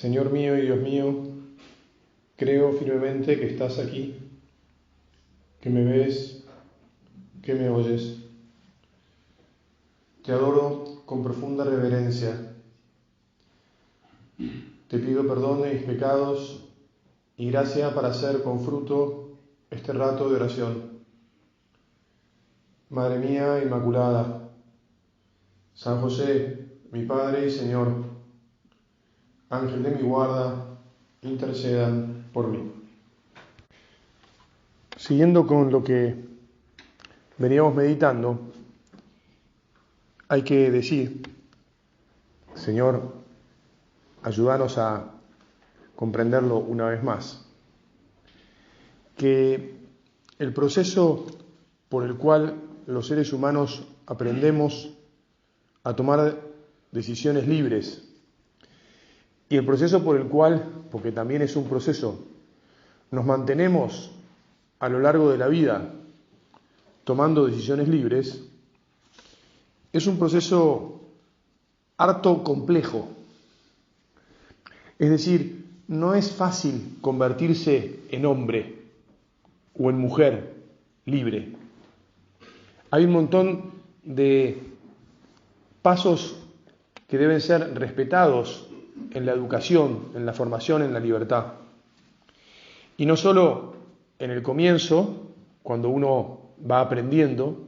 Señor mío y Dios mío, creo firmemente que estás aquí, que me ves, que me oyes. Te adoro con profunda reverencia. Te pido perdón de mis pecados y gracia para hacer con fruto este rato de oración. Madre mía Inmaculada, San José, mi Padre y Señor, Ángel de mi guarda, intercedan por mí. Siguiendo con lo que veníamos meditando, hay que decir, Señor, ayúdanos a comprenderlo una vez más, que el proceso por el cual los seres humanos aprendemos a tomar decisiones libres y el proceso por el cual, porque también es un proceso, nos mantenemos a lo largo de la vida tomando decisiones libres, es un proceso harto complejo. Es decir, no es fácil convertirse en hombre o en mujer libre. Hay un montón de pasos que deben ser respetados en la educación, en la formación, en la libertad. Y no solo en el comienzo, cuando uno va aprendiendo,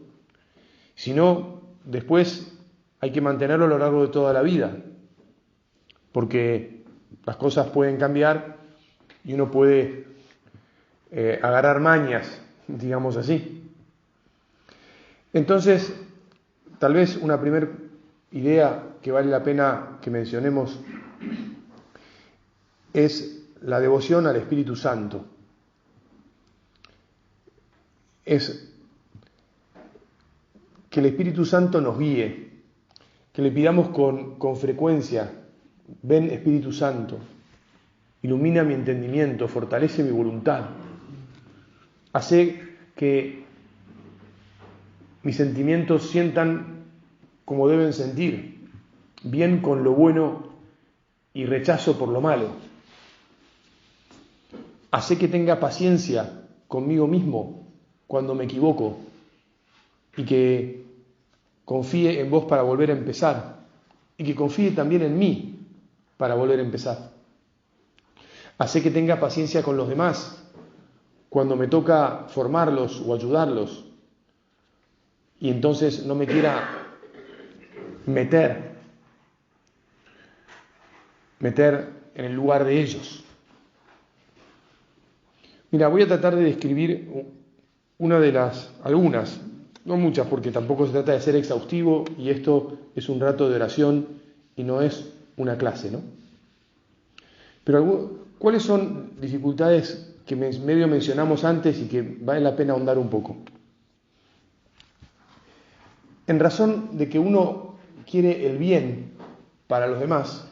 sino después hay que mantenerlo a lo largo de toda la vida, porque las cosas pueden cambiar y uno puede agarrar mañas, digamos así. Entonces, tal vez una primera idea que vale la pena que mencionemos es la devoción al Espíritu Santo. Es que el Espíritu Santo nos guíe, que le pidamos con frecuencia: ven Espíritu Santo, ilumina mi entendimiento, fortalece mi voluntad, hace que mis sentimientos sientan como deben sentir, bien con lo bueno y rechazo por lo malo. Hace que tenga paciencia conmigo mismo cuando me equivoco y que confíe en vos para volver a empezar y que confíe también en mí para volver a empezar. Hace que tenga paciencia con los demás cuando me toca formarlos o ayudarlos y entonces no me quiera meter en el lugar de ellos. Mira, voy a tratar de describir algunas, no muchas, porque tampoco se trata de ser exhaustivo y esto es un rato de oración y no es una clase, ¿no? Pero ¿cuáles son dificultades que medio mencionamos antes y que vale la pena ahondar un poco? En razón de que uno quiere el bien para los demás,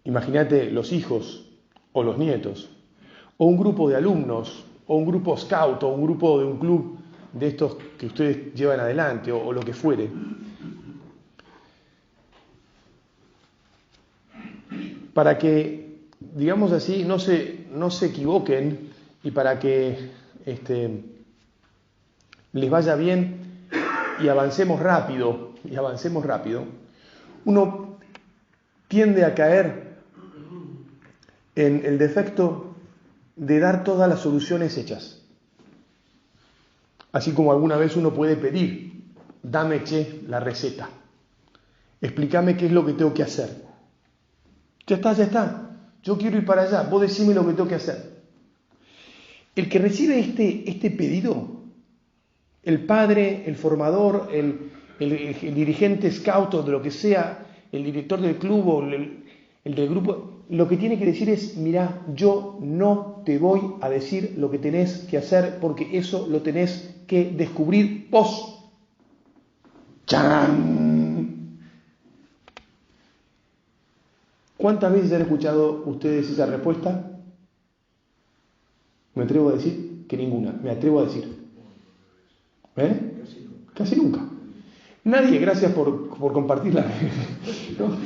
imagínate los hijos o los nietos, o un grupo de alumnos, o un grupo scout, o un grupo de un club de estos que ustedes llevan adelante, o lo que fuere. Para que, digamos así, no se equivoquen y para que les vaya bien y avancemos rápido, uno tiende a caer en el defecto de dar todas las soluciones hechas. Así como alguna vez uno puede pedir: dame, la receta. Explícame qué es lo que tengo que hacer. Ya está. Yo quiero ir para allá. Vos decime lo que tengo que hacer. El que recibe este pedido, el padre, el formador, el dirigente scout o de lo que sea, el director del club o el del grupo, lo que tiene que decir es: mirá, yo no te voy a decir lo que tenés que hacer porque eso lo tenés que descubrir vos. ¡Chan! ¿Cuántas veces han escuchado ustedes esa respuesta? Me atrevo a decir que ninguna. Me atrevo a decir. Casi nunca. Nadie, gracias por compartirla. ¿No?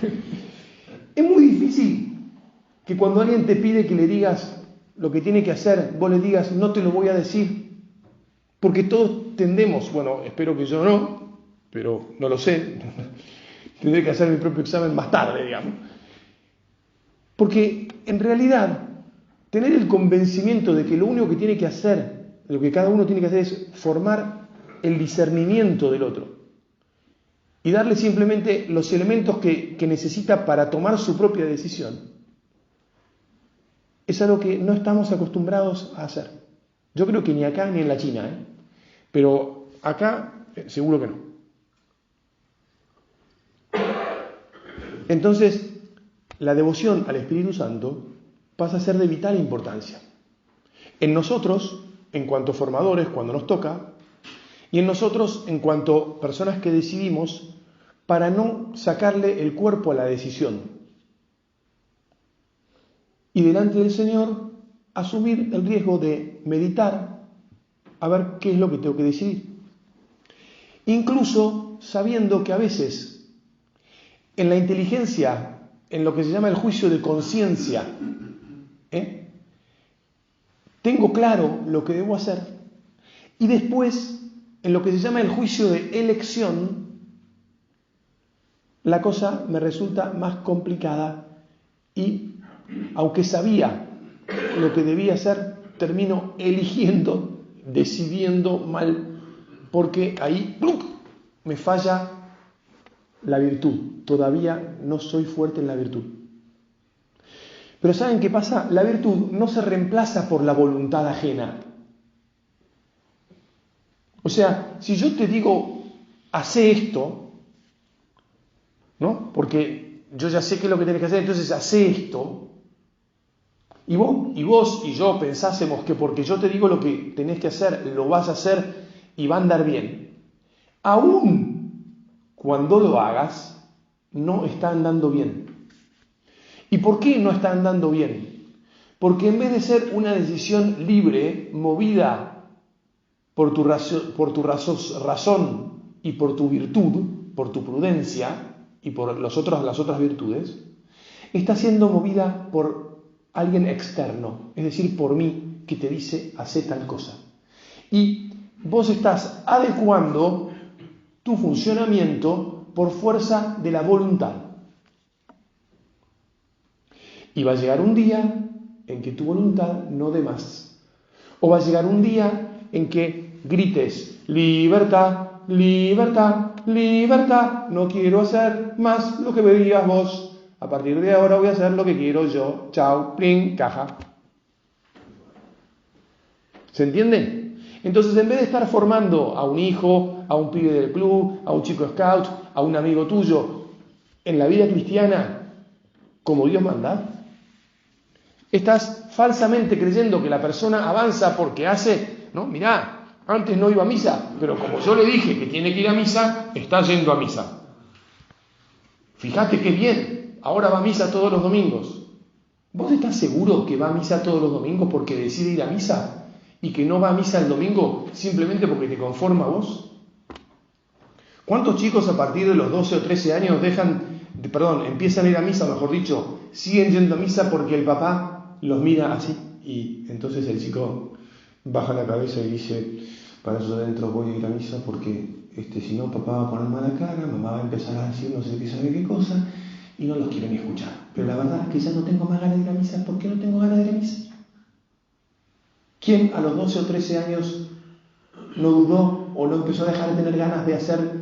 Es muy difícil que cuando alguien te pide que le digas lo que tiene que hacer, vos le digas, no te lo voy a decir? Porque todos tendemos, bueno, espero que yo no, pero no lo sé, tendré que hacer mi propio examen más tarde, digamos. Porque en realidad, tener el convencimiento de que lo único que tiene que hacer, lo que cada uno tiene que hacer es formar el discernimiento del otro y darle simplemente los elementos que necesita para tomar su propia decisión, es algo que no estamos acostumbrados a hacer. Yo creo que ni acá ni en la China, pero acá seguro que no. Entonces, la devoción al Espíritu Santo pasa a ser de vital importancia. En nosotros, en cuanto formadores, cuando nos toca, y en nosotros, en cuanto personas que decidimos, para no sacarle el cuerpo a la decisión. Y delante del Señor, asumir el riesgo de meditar a ver qué es lo que tengo que decidir. Incluso sabiendo que a veces, en la inteligencia, en lo que se llama el juicio de conciencia, tengo claro lo que debo hacer, y después, en lo que se llama el juicio de elección, la cosa me resulta más complicada y, aunque sabía lo que debía hacer, termino eligiendo, decidiendo mal, porque ahí me falla la virtud. Todavía no soy fuerte en la virtud. Pero ¿saben qué pasa? La virtud no se reemplaza por la voluntad ajena. O sea, si yo te digo, hace esto, ¿no? Porque yo ya sé qué es lo que tienes que hacer, entonces hace esto. Y vos y yo pensásemos que porque yo te digo lo que tenés que hacer, lo vas a hacer y va a andar bien. Aún cuando lo hagas, no está andando bien. ¿Y por qué no está andando bien? Porque en vez de ser una decisión libre, movida por tu razón y por tu virtud, por tu prudencia y por las otras virtudes, está siendo movida por alguien externo, es decir, por mí, que te dice, hace tal cosa. Y vos estás adecuando tu funcionamiento por fuerza de la voluntad. Y va a llegar un día en que tu voluntad no dé más. O va a llegar un día en que grites, libertad, libertad, libertad, no quiero hacer más lo que me digas vos. A partir de ahora voy a hacer lo que quiero yo. Chao, plin, caja. ¿Se entiende? Entonces, en vez de estar formando a un hijo, a un pibe del club, a un chico scout, a un amigo tuyo, en la vida cristiana, como Dios manda, estás falsamente creyendo que la persona avanza porque hace, ¿no? Mirá, antes no iba a misa, pero como yo le dije que tiene que ir a misa, está yendo a misa. Fíjate qué bien, ahora va a misa todos los domingos. ¿Vos estás seguro que va a misa todos los domingos porque decide ir a misa y que no va a misa el domingo simplemente porque te conforma a vos? ¿Cuántos chicos a partir de los 12 o 13 años empiezan a ir a misa, o mejor dicho, siguen yendo a misa porque el papá los mira así y entonces el chico baja la cabeza y dice, para eso adentro voy a ir a misa porque si no papá va a poner mala cara, mamá va a empezar a decir no sé qué sabe qué cosa y no los quiero ni escuchar. Pero la verdad es que ya no tengo más ganas de ir a misa. ¿Por qué no tengo ganas de ir a misa? ¿Quién a los 12 o 13 años no dudó o no empezó a dejar de tener ganas de hacer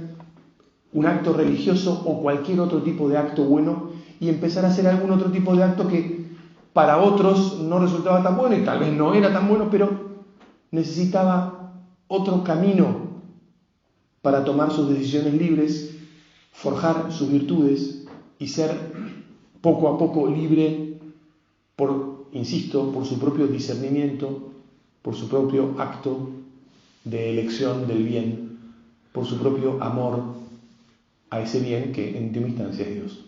un acto religioso o cualquier otro tipo de acto bueno y empezar a hacer algún otro tipo de acto que para otros no resultaba tan bueno y tal vez no era tan bueno, pero necesitaba otro camino para tomar sus decisiones libres, forjar sus virtudes y ser poco a poco libre por su propio discernimiento, por su propio acto de elección del bien, por su propio amor a ese bien que en última instancia es Dios.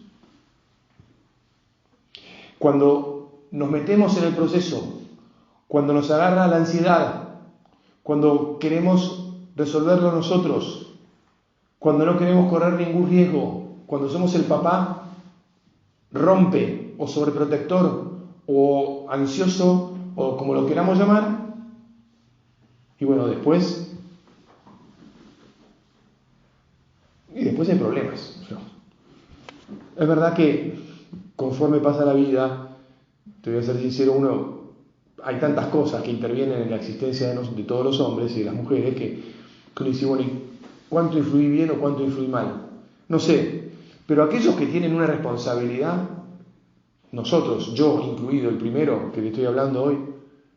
Cuando nos metemos en el proceso, cuando nos agarra la ansiedad, cuando queremos resolverlo nosotros, cuando no queremos correr ningún riesgo, cuando somos el papá rompe o sobreprotector o ansioso, o como lo queramos llamar, y bueno, después hay problemas. Es verdad que conforme pasa la vida, te voy a ser sincero, hay tantas cosas que intervienen en la existencia de todos los hombres y de las mujeres que uno dice, bueno, ¿y cuánto influí bien o cuánto influí mal? No sé, pero aquellos que tienen una responsabilidad, nosotros, yo incluido, el primero que le estoy hablando hoy,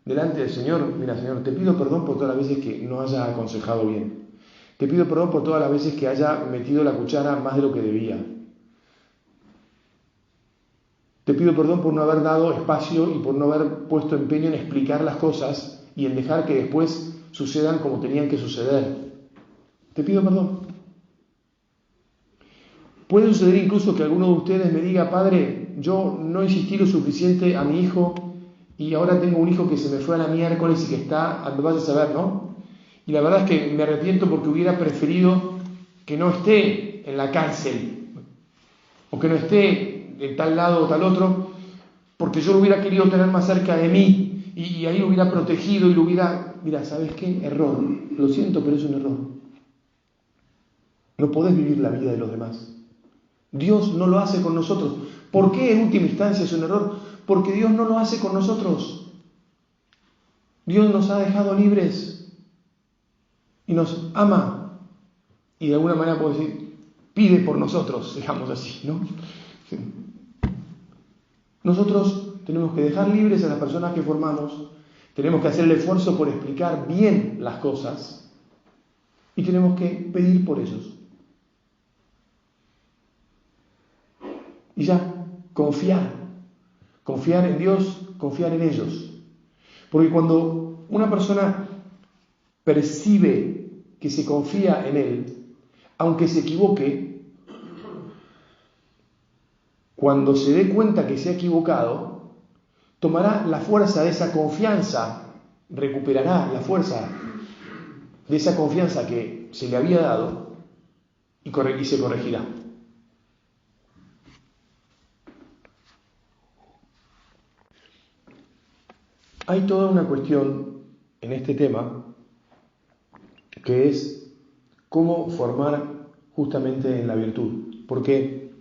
delante del Señor, mira Señor, te pido perdón por todas las veces que no haya aconsejado bien. Te pido perdón por todas las veces que haya metido la cuchara más de lo que debía. Te pido perdón por no haber dado espacio y por no haber puesto empeño en explicar las cosas y en dejar que después sucedan como tenían que suceder. Te pido perdón. Puede suceder incluso que alguno de ustedes me diga, Padre, yo no insistí lo suficiente a mi hijo y ahora tengo un hijo que se me fue a la miércoles y que está, vas a saber, ¿no? Y la verdad es que me arrepiento porque hubiera preferido que no esté en la cárcel o que no esté de tal lado o tal otro, porque yo lo hubiera querido tener más cerca de mí y ahí lo hubiera protegido y lo hubiera... Mira, ¿sabes qué? Error. Lo siento, pero es un error. No podés vivir la vida de los demás. Dios no lo hace con nosotros. ¿Por qué en última instancia es un error? Porque Dios no lo hace con nosotros. Dios nos ha dejado libres y nos ama y de alguna manera puedo decir, pide por nosotros, digamos así, ¿no? Sí. Nosotros tenemos que dejar libres a las personas que formamos, tenemos que hacer el esfuerzo por explicar bien las cosas y tenemos que pedir por ellos. Y ya, confiar en Dios, confiar en ellos. Porque cuando una persona percibe que se confía en Él, aunque se equivoque, cuando se dé cuenta que se ha equivocado, tomará la fuerza de esa confianza, recuperará la fuerza de esa confianza que se le había dado y se corregirá. Hay toda una cuestión en este tema que es cómo formar justamente en la virtud, porque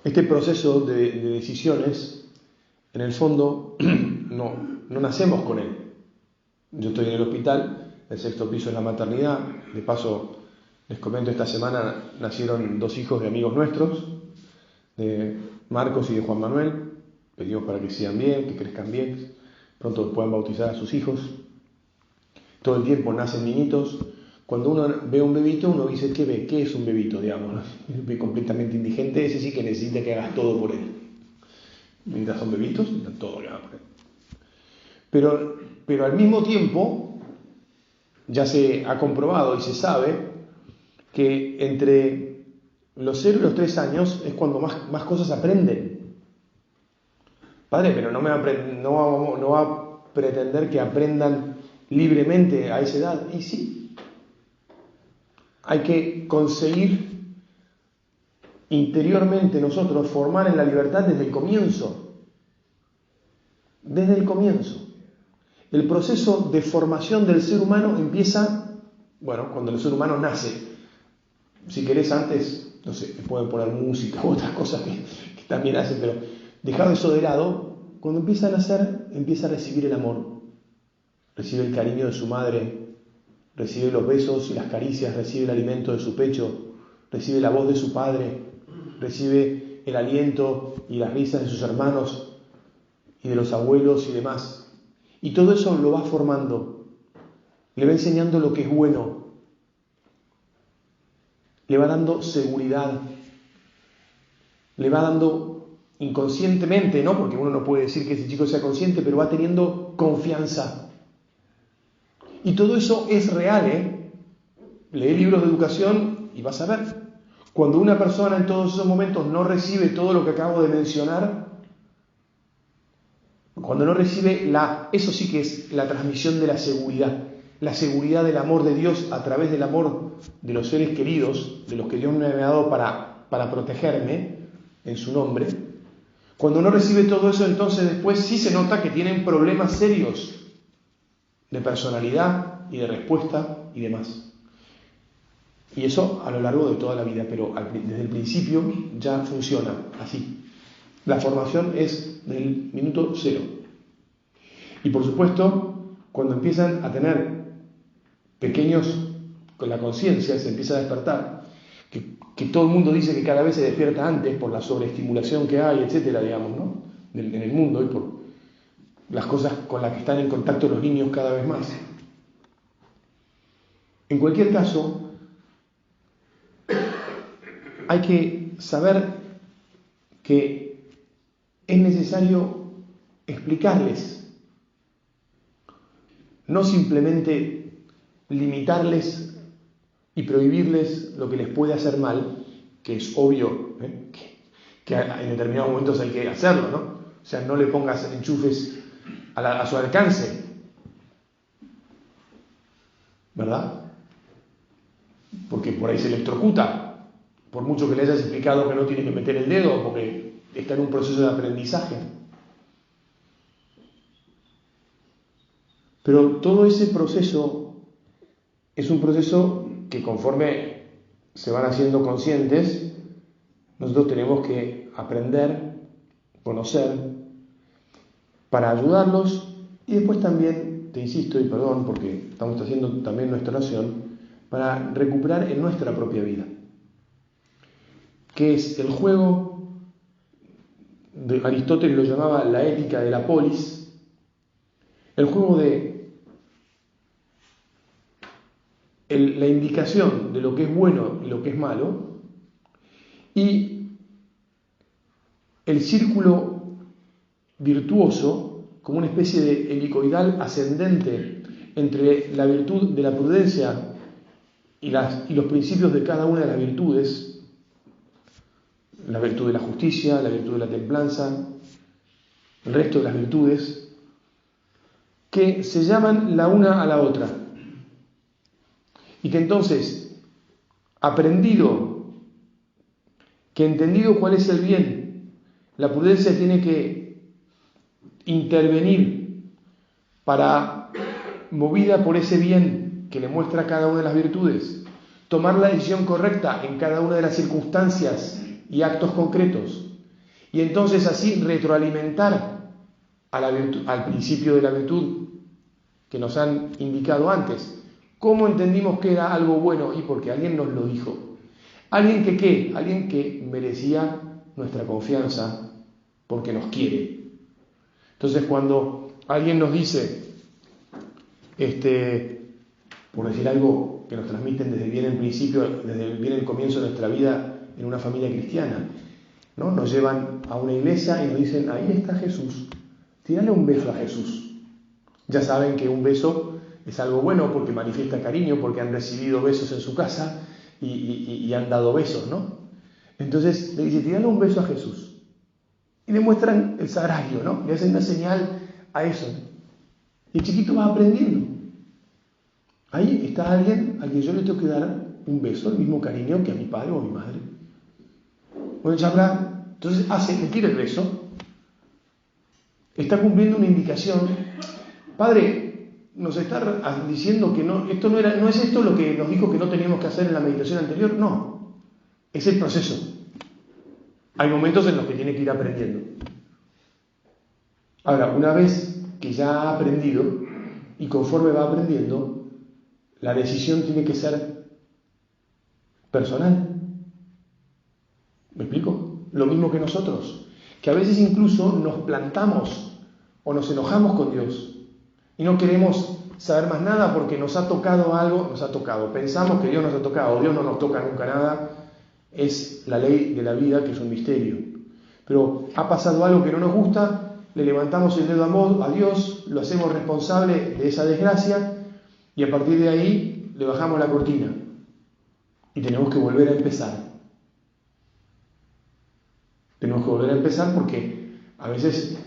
este proceso de decisiones, en el fondo, no nacemos con él. Yo estoy en el hospital, el 6º piso es la maternidad, de paso les comento, esta semana nacieron 2 hijos de amigos nuestros, de Marcos y de Juan Manuel. Pedimos para que sigan bien, que crezcan bien, pronto puedan bautizar a sus hijos. Todo el tiempo nacen niñitos. Cuando uno ve un bebito, uno dice, ¿qué ve? ¿Qué es un bebito? Digamos, ve completamente indigente, ese sí que necesita que hagas todo por él. Mientras son bebitos, necesitan todo que hagas por él. Pero al mismo tiempo, ya se ha comprobado y se sabe que entre los 0 y los 3 años es cuando más cosas aprenden. Padre, pero no va a pretender que aprendan libremente a esa edad. Y sí, hay que conseguir interiormente nosotros formar en la libertad desde el comienzo. Desde el comienzo. El proceso de formación del ser humano empieza, cuando el ser humano nace. Si querés antes, no sé, pueden poner música u otras cosas que también hacen, pero dejado eso de lado, cuando empieza a nacer, empieza a recibir el amor. Recibe el cariño de su madre, recibe los besos y las caricias, recibe el alimento de su pecho, recibe la voz de su padre, recibe el aliento y las risas de sus hermanos y de los abuelos y demás. Y todo eso lo va formando, le va enseñando lo que es bueno, le va dando seguridad, le va dando inconscientemente, ¿no? Porque uno no puede decir que ese chico sea consciente, pero va teniendo confianza. Y todo eso es real, ¿eh? Lee libros de educación y vas a ver. Cuando una persona en todos esos momentos no recibe todo lo que acabo de mencionar, cuando no recibe eso sí que es la transmisión de la seguridad del amor de Dios a través del amor de los seres queridos, de los que Dios me ha dado para protegerme en su nombre. Cuando no recibe todo eso, entonces después sí se nota que tienen problemas serios de personalidad y de respuesta y demás. Y eso a lo largo de toda la vida, pero desde el principio ya funciona así. La formación es del minuto cero. Y por supuesto, cuando empiezan a tener pequeños, con la conciencia se empieza a despertar, que todo el mundo dice que cada vez se despierta antes por la sobreestimulación que hay, etcétera, digamos, ¿no? En el mundo y por las cosas con las que están en contacto los niños cada vez más. En cualquier caso, hay que saber que es necesario explicarles, no simplemente limitarles y prohibirles lo que les puede hacer mal, que es obvio, que en determinados momentos hay que hacerlo, ¿no? O sea, no le pongas enchufes a su alcance, ¿verdad? Porque por ahí se electrocuta, por mucho que le hayas explicado que no tiene que meter el dedo, porque está en un proceso de aprendizaje. Pero todo ese proceso es un proceso que conforme se van haciendo conscientes, nosotros tenemos que aprender, conocer, para ayudarlos y después también, te insisto y perdón porque estamos haciendo también nuestra oración, para recuperar en nuestra propia vida, que es el juego, de Aristóteles lo llamaba la ética de la polis, el juego de la indicación de lo que es bueno y lo que es malo, y el círculo virtuoso como una especie de helicoidal ascendente entre la virtud de la prudencia y los principios de cada una de las virtudes, la virtud de la justicia, la virtud de la templanza, el resto de las virtudes, que se llaman la una a la otra. Y que entonces, entendido cuál es el bien, la prudencia tiene que intervenir para, movida por ese bien que le muestra cada una de las virtudes, tomar la decisión correcta en cada una de las circunstancias y actos concretos, y entonces así retroalimentar al principio de la virtud que nos han indicado antes. ¿Cómo entendimos que era algo bueno? Y porque alguien nos lo dijo. Alguien que ¿qué? Alguien que merecía nuestra confianza porque nos quiere. Entonces cuando alguien nos dice, por decir algo que nos transmiten desde bien el principio, desde bien el comienzo de nuestra vida en una familia cristiana, ¿no? Nos llevan a una iglesia y nos dicen, ahí está Jesús, tírale un beso a Jesús. Ya saben que un beso es algo bueno porque manifiesta cariño, porque han recibido besos en su casa y han dado besos, ¿no? Entonces le dice, tírale un beso a Jesús. Y le muestran el sagrario, ¿no? Le hacen una señal a eso. Y el chiquito va aprendiendo. Ahí está alguien al que yo le tengo que dar un beso, el mismo cariño que a mi padre o a mi madre. Bueno, ya entonces le tira el beso. Está cumpliendo una indicación. Padre, nos está diciendo que no es esto lo que nos dijo que no teníamos que hacer en la meditación anterior. No, es el proceso. Hay momentos en los que tiene que ir aprendiendo. Ahora, una vez que ya ha aprendido y conforme va aprendiendo, la decisión tiene que ser personal. ¿Me explico? Lo mismo que nosotros, que a veces incluso nos plantamos o nos enojamos con Dios y no queremos saber más nada porque nos ha tocado algo, pensamos que Dios nos ha tocado, Dios no nos toca nunca nada, es la ley de la vida que es un misterio. Pero ha pasado algo que no nos gusta, le levantamos el dedo a Dios, lo hacemos responsable de esa desgracia y a partir de ahí le bajamos la cortina y tenemos que volver a empezar. Tenemos que volver a empezar porque a veces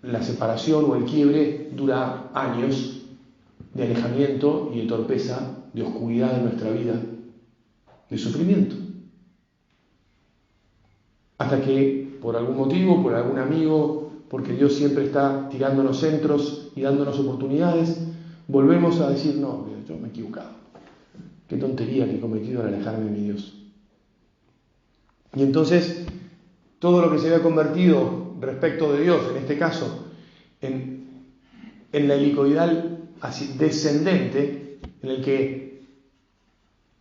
la separación o el quiebre dura años de alejamiento y de torpeza, de oscuridad en nuestra vida, de sufrimiento. Hasta que por algún motivo, por algún amigo, porque Dios siempre está tirándonos centros y dándonos oportunidades, volvemos a decir, no, yo me he equivocado. Qué tontería que he cometido al alejarme de mi Dios. Y entonces, todo lo que se había convertido respecto de Dios, en este caso, en la helicoidal así descendente, en el que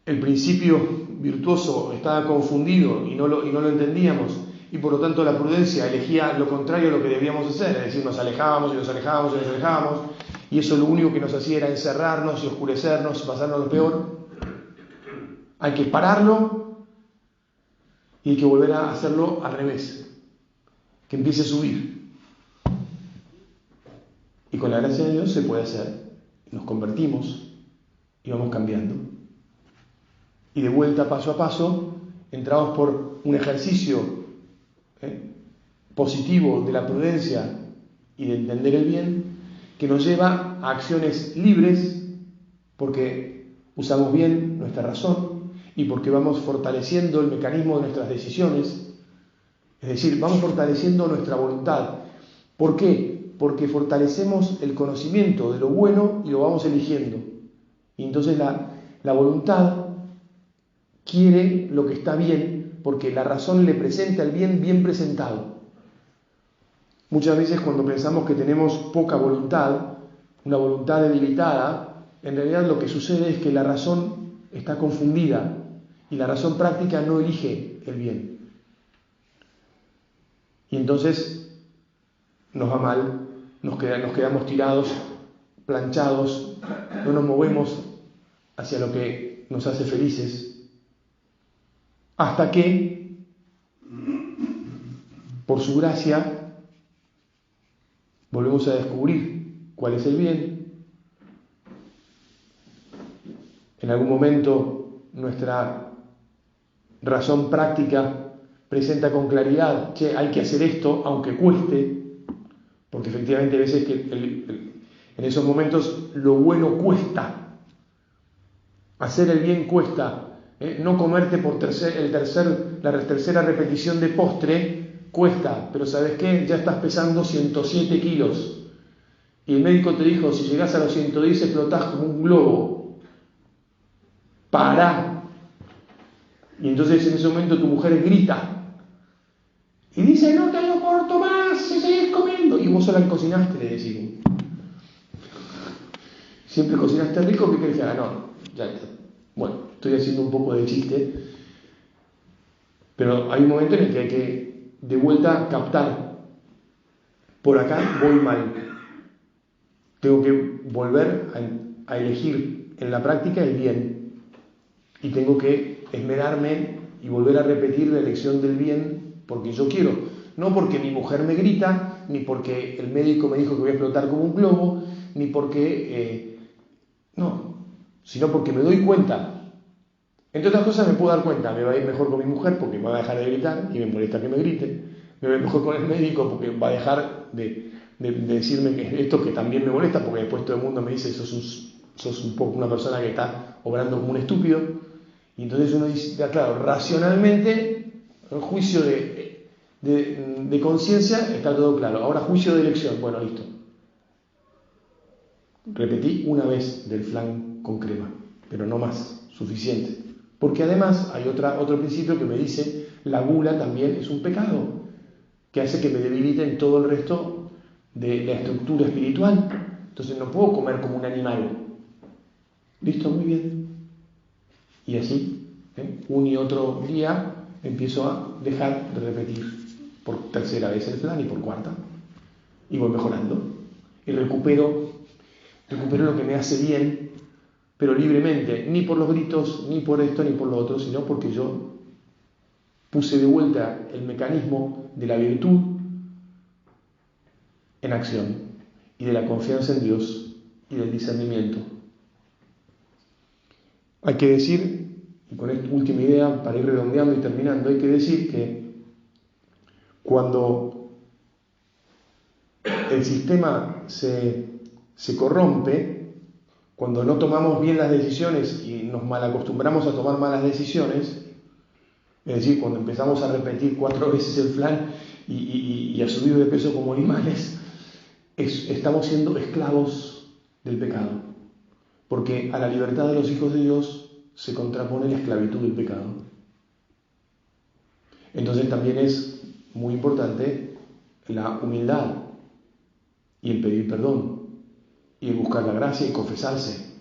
el principio virtuoso estaba confundido y no lo entendíamos, y por lo tanto la prudencia elegía lo contrario a lo que debíamos hacer, es decir, nos alejábamos y nos alejábamos y nos alejábamos, y eso lo único que nos hacía era encerrarnos y oscurecernos y pasarnos lo peor. Hay que pararlo y hay que volver a hacerlo al revés, que empiece a subir. Y con la gracia de Dios se puede hacer. Nos convertimos y vamos cambiando. Y de vuelta, paso a paso, entramos por un ejercicio positivo de la prudencia y de entender el bien, que nos lleva a acciones libres, porque usamos bien nuestra razón y porque vamos fortaleciendo el mecanismo de nuestras decisiones, es decir, vamos fortaleciendo nuestra voluntad. ¿Por qué? Porque fortalecemos el conocimiento de lo bueno y lo vamos eligiendo. Y entonces la voluntad quiere lo que está bien, porque la razón le presenta el bien bien presentado. Muchas veces cuando pensamos que tenemos poca voluntad, una voluntad debilitada, en realidad lo que sucede es que la razón está confundida y la razón práctica no elige el bien. Y entonces nos va mal, nos quedamos tirados, planchados, no nos movemos hacia lo que nos hace felices, hasta que, por su gracia, volvemos a descubrir cuál es el bien. En algún momento nuestra razón práctica presenta con claridad que hay que hacer esto aunque cueste, porque efectivamente a veces en esos momentos lo bueno cuesta, hacer el bien cuesta, no comerte por la tercera repetición de postre cuesta, pero ¿sabes qué? Ya estás pesando 107 kilos y el médico te dijo, si llegas a los 110 explotás como un globo, pará. Y entonces en ese momento tu mujer grita y dice, no te lo corto más si seguís comiendo, y vos sola cocinaste, le decimos. Siempre cocinaste rico, ¿qué querés que haga? No, ya está. Bueno, estoy haciendo un poco de chiste, pero hay un momento en el que hay que de vuelta captar, por acá voy mal, tengo que volver a elegir en la práctica el bien, y tengo que esmerarme y volver a repetir la elección del bien porque yo quiero, no porque mi mujer me grita, ni porque el médico me dijo que voy a explotar como un globo, ni porque no, sino porque me doy cuenta. Entre otras cosas me puedo dar cuenta, me va a ir mejor con mi mujer porque me va a dejar de gritar y me molesta que me grite, me va a ir mejor con el médico porque va a dejar de decirme que esto que también me molesta, porque después todo el mundo me dice sos un poco una persona que está obrando como un estúpido, y entonces uno dice, claro, racionalmente, el juicio de conciencia está todo claro, ahora juicio de elección, bueno, listo. Repetí una vez del flan con crema, pero no más, suficiente. Porque además hay otro principio que me dice, la gula también es un pecado, que hace que me debilite en todo el resto de la estructura espiritual. Entonces no puedo comer como un animal. ¿Listo? Muy bien. Y así, un y otro día, empiezo a dejar de repetir por tercera vez el flan y por cuarta. Y voy mejorando. Y recupero lo que me hace bien, pero libremente, ni por los gritos, ni por esto, ni por lo otro, sino porque yo puse de vuelta el mecanismo de la virtud en acción, y de la confianza en Dios y del discernimiento. Hay que decir, y con esta última idea, para ir redondeando y terminando, hay que decir que cuando el sistema se corrompe, cuando no tomamos bien las decisiones y nos malacostumbramos a tomar malas decisiones, es decir, cuando empezamos a repetir 4 veces el flan y ha subido de peso como animales, estamos siendo esclavos del pecado. Porque a la libertad de los hijos de Dios se contrapone la esclavitud del pecado. Entonces también es muy importante la humildad y el pedir perdón y el buscar la gracia y confesarse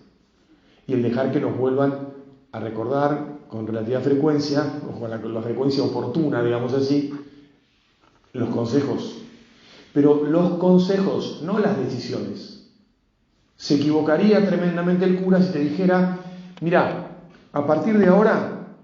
y el dejar que nos vuelvan a recordar con relativa frecuencia, o con la frecuencia oportuna, digamos así, los consejos. Pero los consejos, no las decisiones. Se equivocaría tremendamente el cura si te dijera, mira, a partir de ahora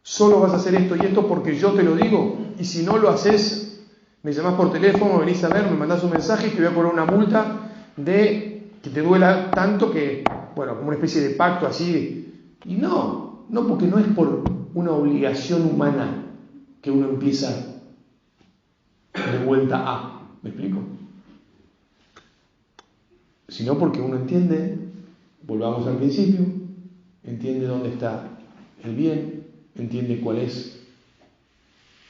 solo vas a hacer esto y esto porque yo te lo digo, y si no lo haces, me llamás por teléfono, venís a ver, me mandás un mensaje y te voy a poner una multa de que te duela tanto que, bueno, como una especie de pacto así. Y no, porque no es por una obligación humana que uno empieza de vuelta a, ¿me explico? Sino porque uno entiende, volvamos al principio, entiende dónde está el bien, entiende cuál es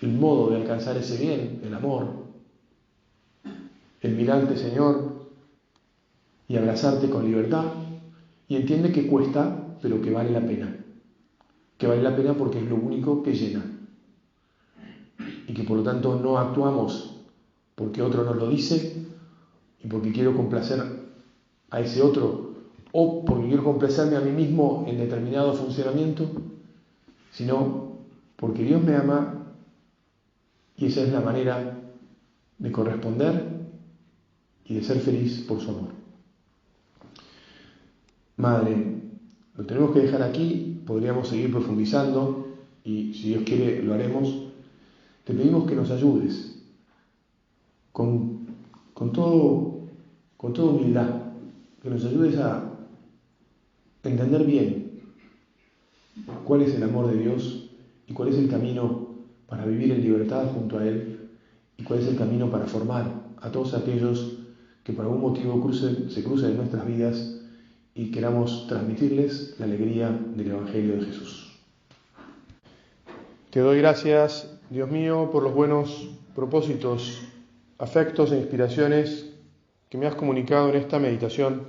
el modo de alcanzar ese bien, el amor, el mirarte, Señor, y abrazarte con libertad, y entiende que cuesta, pero que vale la pena. Que vale la pena porque es lo único que llena. Y que por lo tanto no actuamos porque otro nos lo dice y porque quiero complacer a ese otro o porque quiero complacerme a mí mismo en determinado funcionamiento, sino porque Dios me ama y esa es la manera de corresponder y de ser feliz por su amor. Madre, lo tenemos que dejar aquí, podríamos seguir profundizando y si Dios quiere lo haremos. Te pedimos que nos ayudes con toda humildad, que nos ayudes a entender bien cuál es el amor de Dios y cuál es el camino para vivir en libertad junto a Él y cuál es el camino para formar a todos aquellos que por algún motivo se crucen en nuestras vidas y queramos transmitirles la alegría del Evangelio de Jesús. Te doy gracias, Dios mío, por los buenos propósitos, afectos e inspiraciones que me has comunicado en esta meditación.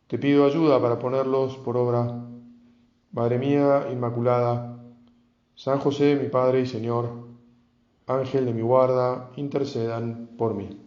Te pido ayuda para ponerlos por obra. Madre mía Inmaculada, San José, mi Padre y Señor, Ángel de mi guarda, intercedan por mí.